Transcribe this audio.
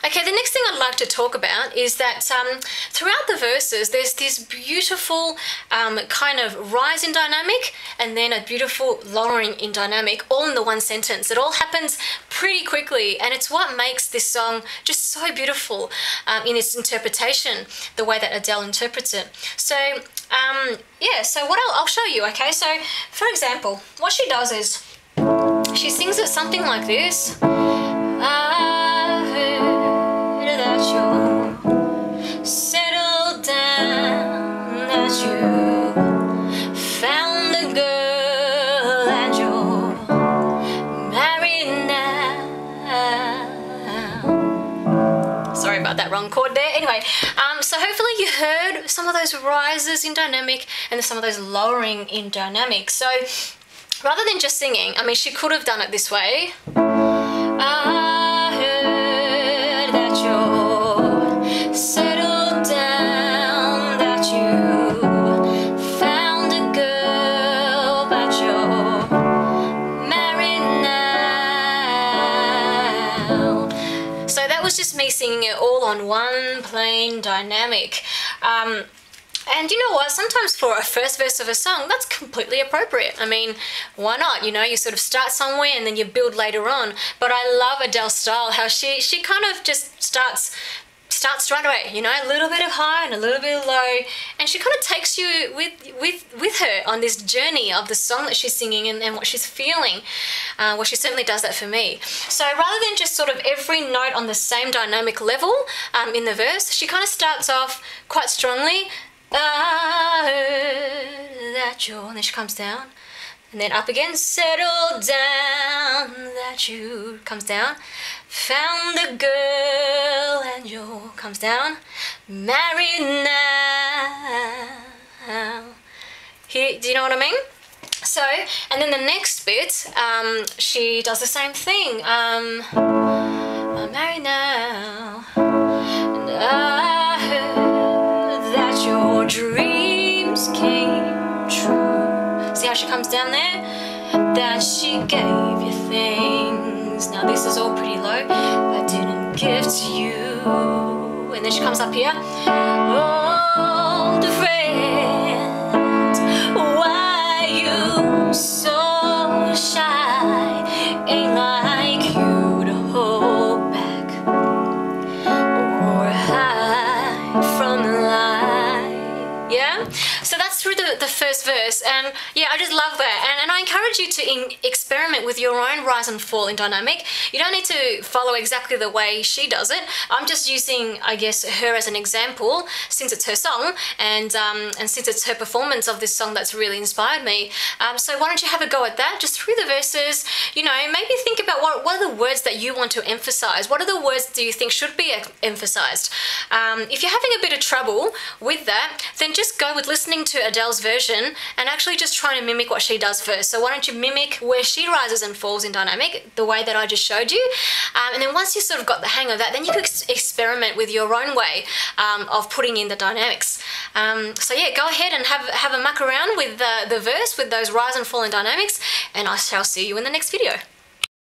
Okay, the next thing I'd like to talk about is that throughout the verses, there's this beautiful kind of rise in dynamic and then a beautiful lowering in dynamic, all in the one sentence. It all happens pretty quickly, and it's what makes this song just so beautiful in its interpretation, the way that Adele interprets it. So, yeah, so what I'll show you, okay? So, for example, what she does is she sings it something like this. I heard that you settled down, that you found a girl and you're married now. Sorry about that wrong chord there. Anyway, so hopefully you heard some of those rises in dynamic and some of those lowering in dynamic. So rather than just singing, I mean, she could have done it this way. I heard that you're settled down, that you found a girl, but you're married now. So that was just me singing it all on one plain dynamic. And you know what, sometimes for a first verse of a song, that's completely appropriate. I mean, why not? You know, you sort of start somewhere and then you build later on. But I love Adele's style, how she kind of just starts straight away, you know, a little bit of high and a little bit of low, and she kind of takes you with her on this journey of the song that she's singing and what she's feeling. Well, she certainly does that for me. So rather than just sort of every note on the same dynamic level in the verse, she kind of starts off quite strongly. I heard that you're, and then she comes down, and then up again, settle down, that you, comes down, found a girl, and you, comes down, married now. Here, do you know what I mean? So, and then the next bit, she does the same thing. I'm married now, and I heard that your dreams came true. See how she comes down there? That she gave you things. Now this is all pretty low. I didn't give to you. And then she comes up here. Old friend, why you so shy? Ain't like you to hold back or hide from the light. Yeah? So that's through the first verse, and yeah, I just love that, and I encourage you to experiment with your own rise and fall in dynamic. You don't need to follow exactly the way she does it. I'm just using, I guess, her as an example, since it's her song, and since it's her performance of this song that's really inspired me. So why don't you have a go at that, just through the verses, you know, maybe think about what are the words that you want to emphasize. What are the words do you think should be emphasized? If you're having a bit of trouble with that, then just go with listening to Adele's version and actually just try to mimic what she does first. So why don't you mimic where she rises and falls in dynamic, the way that I just showed you, and then once you sort of got the hang of that, then you could experiment with your own way of putting in the dynamics. So yeah, go ahead and have a muck around with the verse, with those rise and fall in dynamics, and I shall see you in the next video.